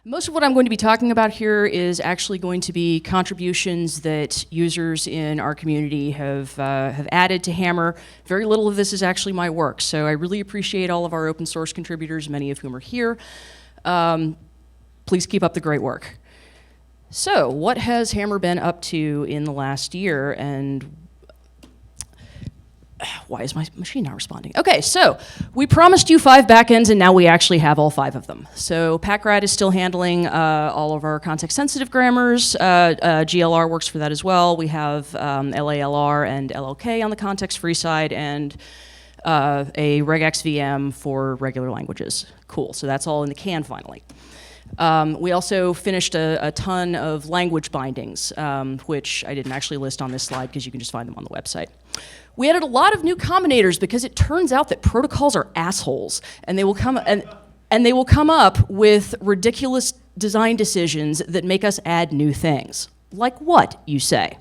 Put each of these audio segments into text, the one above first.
Most of what I'm going to be talking about here is actually going to be contributions that users in our community have added to Hammer. Very little of this is actually my work, so I really appreciate all of our open source contributors, many of whom are here. Please keep up the great work. So, what has Hammer been up to in the last year, and why is my machine not responding? Okay, so we promised you 5 backends, and now we actually have all 5 of them. So PackRat is still handling all of our context-sensitive grammars. GLR works for that as well. We have LALR and LLK on the context-free side, and a regex VM for regular languages. Cool, so that's all in the can finally. We also finished a ton of language bindings, which I didn't actually list on this slide because you can just find them on the website. We added a lot of new combinators because it turns out that protocols are assholes, and they will come and they will come up with ridiculous design decisions that make us add new things. Like what, you say?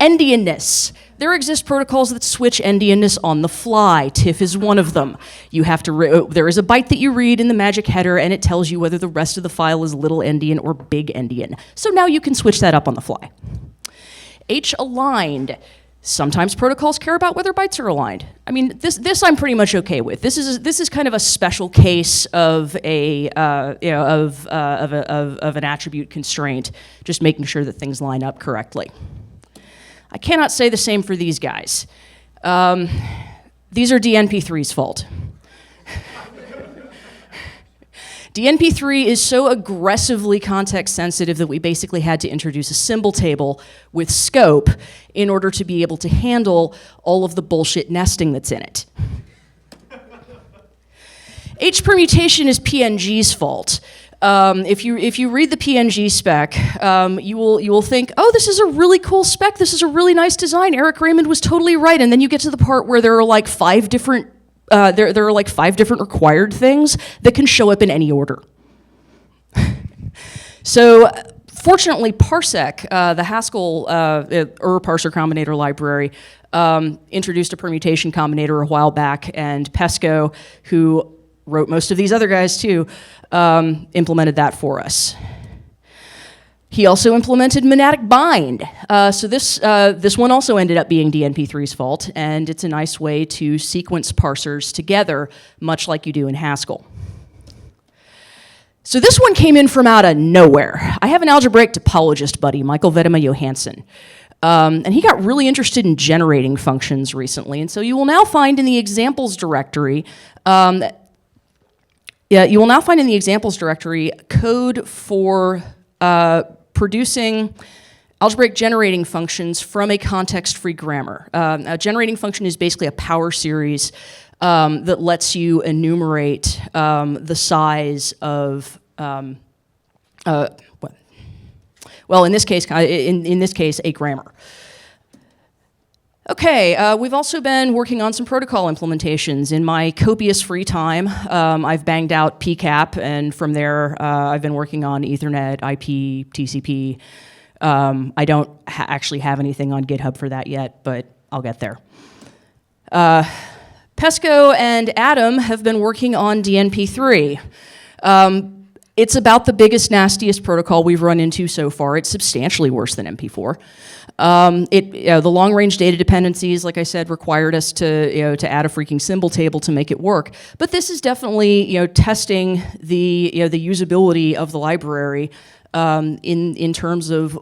Endianness. There exist protocols that switch endianness on the fly. TIFF is one of them. You have to there is a byte that you read in the magic header, and it tells you whether the rest of the file is little endian or big endian. So now you can switch that up on the fly. H-aligned. Sometimes protocols care about whether bytes are aligned. I mean, this I'm pretty much okay with. This is kind of a special case of an attribute constraint, just making sure that things line up correctly. I cannot say the same for these guys. These are DNP3's fault. DNP3 is so aggressively context sensitive that we basically had to introduce a symbol table with scope in order to be able to handle all of the bullshit nesting that's in it. H permutation is PNG's fault. If you read the PNG spec, you will think, oh, this is a really cool spec. This is a really nice design. Eric Raymond was totally right. And then you get to the part where there are like 5 different there are like 5 different required things that can show up in any order. So fortunately, Parsec, the Haskell parser combinator library, introduced a permutation combinator a while back, and Pesco, who wrote most of these other guys too, implemented that for us. He also implemented monadic bind. So this one also ended up being DNP3's fault, and it's a nice way to sequence parsers together, much like you do in Haskell. So this one came in from out of nowhere. I have an algebraic topologist buddy, Michael Vedema Johansson, and he got really interested in generating functions recently, and so you will now find in the examples directory code for producing algebraic generating functions from a context-free grammar. A generating function is basically a power series that lets you enumerate the size of, well, in this case, a grammar. Okay, we've also been working on some protocol implementations. In my copious free time, I've banged out PCAP, and from there, I've been working on Ethernet, IP, TCP. I don't actually have anything on GitHub for that yet, but I'll get there. Pesco and Adam have been working on DNP3. It's about the biggest, nastiest protocol we've run into so far. It's substantially worse than MP4. The long-range data dependencies, like I said, required us to add a freaking symbol table to make it work. But this is definitely testing the usability of the library in terms of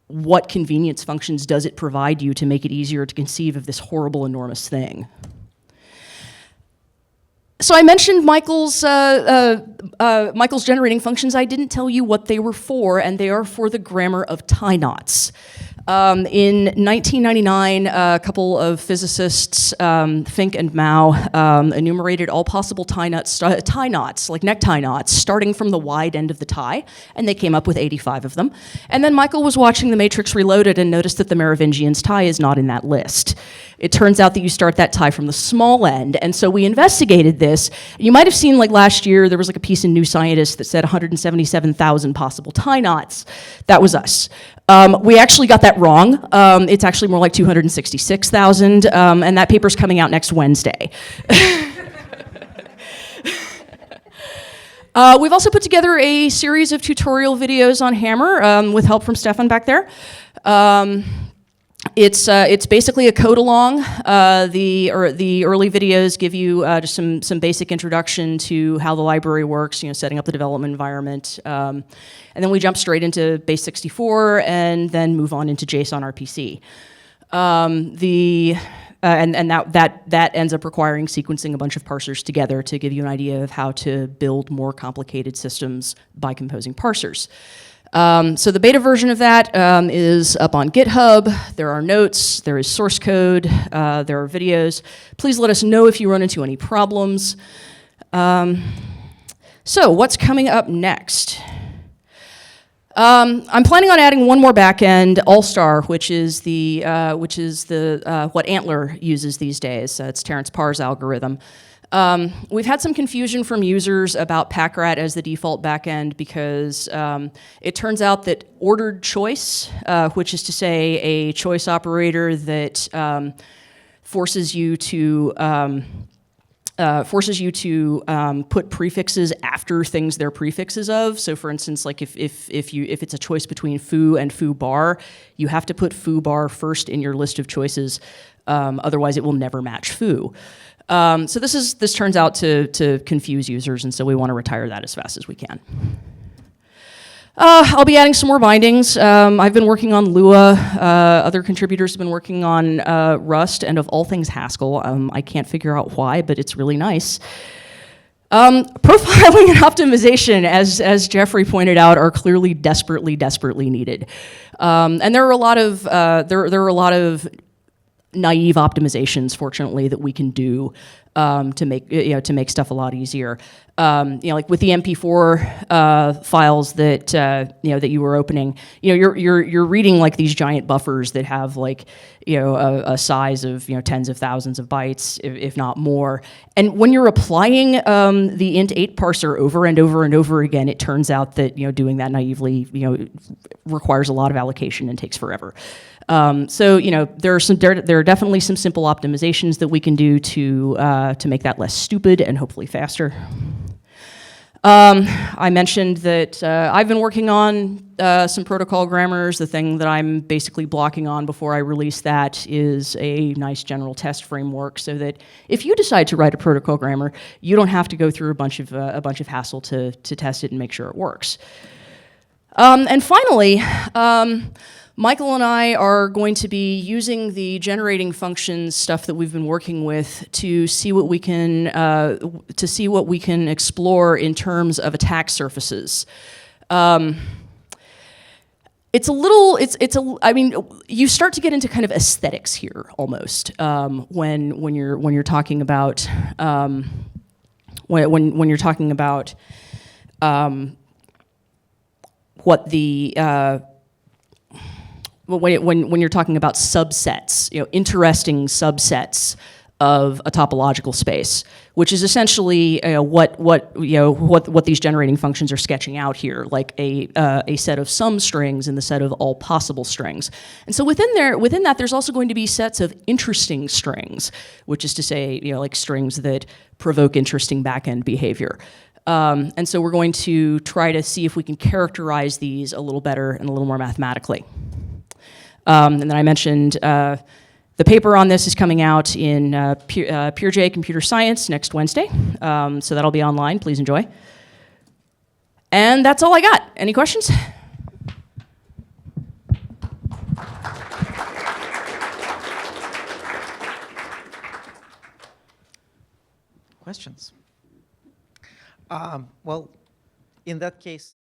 what convenience functions does it provide you to make it easier to conceive of this horrible, enormous thing. So I mentioned Michael's generating functions. I didn't tell you what they were for, and they are for the grammar of tie knots. In 1999, a couple of physicists, Fink and Mao, enumerated all possible tie knots, like necktie knots, starting from the wide end of the tie, and they came up with 85 of them. And then Michael was watching The Matrix Reloaded and noticed that the Merovingian's tie is not in that list. It turns out that you start that tie from the small end, and so we investigated this. You might have seen, like last year, there was like a piece in New Scientist that said 177,000 possible tie knots. That was us. We actually got that wrong. It's actually more like 266,000, and that paper's coming out next Wednesday. We've also put together a series of tutorial videos on Hammer with help from Stefan back there. It's basically a code along. The early videos give you just some basic introduction to how the library works, setting up the development environment, and then we jump straight into base 64 and then move on into JSON RPC. And that ends up requiring sequencing a bunch of parsers together to give you an idea of how to build more complicated systems by composing parsers. So the beta version of that is up on GitHub. There are notes, there is source code, there are videos. Please let us know if you run into any problems. So what's coming up next? I'm planning on adding one more backend, All-Star, which is what Antler uses these days. It's Terence Parr's algorithm. We've had some confusion from users about Packrat as the default backend because it turns out that ordered choice, which is to say a choice operator that forces you to put prefixes after things they're prefixes of. So for instance, like if it's a choice between foo and foo bar, you have to put foo bar first in your list of choices, otherwise it will never match foo. So this turns out to confuse users, and so we want to retire that as fast as we can. I'll be adding some more bindings. I've been working on Lua. Other contributors have been working on Rust, and of all things Haskell. I can't figure out why, but it's really nice. Profiling and optimization, as Jeffrey pointed out, are clearly desperately needed. And there are a lot of naive optimizations, fortunately, that we can do to make stuff a lot easier. Like with the MP4 files that you were opening, you're reading like these giant buffers that have like a size of tens of thousands of bytes, if not more. And when you're applying the int8 parser over and over and over again, it turns out that doing that naively requires a lot of allocation and takes forever. So there are definitely some simple optimizations that we can do to make that less stupid and hopefully faster. I mentioned that I've been working on some protocol grammars. The thing that I'm basically blocking on before I release that is a nice general test framework, so that if you decide to write a protocol grammar, you don't have to go through a bunch of hassle to test it and make sure it works. And finally, Michael and I are going to be using the generating functions stuff that we've been working with to see what we can explore in terms of attack surfaces. I mean, you start to get into kind of aesthetics here almost when you're talking about when you're talking about what the when you're talking about subsets, interesting subsets of a topological space, which is essentially what these generating functions are sketching out here, like a set of sum strings and the set of all possible strings. And so within that, there's also going to be sets of interesting strings, which is to say, like strings that provoke interesting backend behavior. And so we're going to try to see if we can characterize these a little better and a little more mathematically. And then I mentioned the paper on this is coming out in PureJ Computer Science next Wednesday, so that'll be online. Please enjoy. And that's all I got. Any questions? Questions? Well, in that case,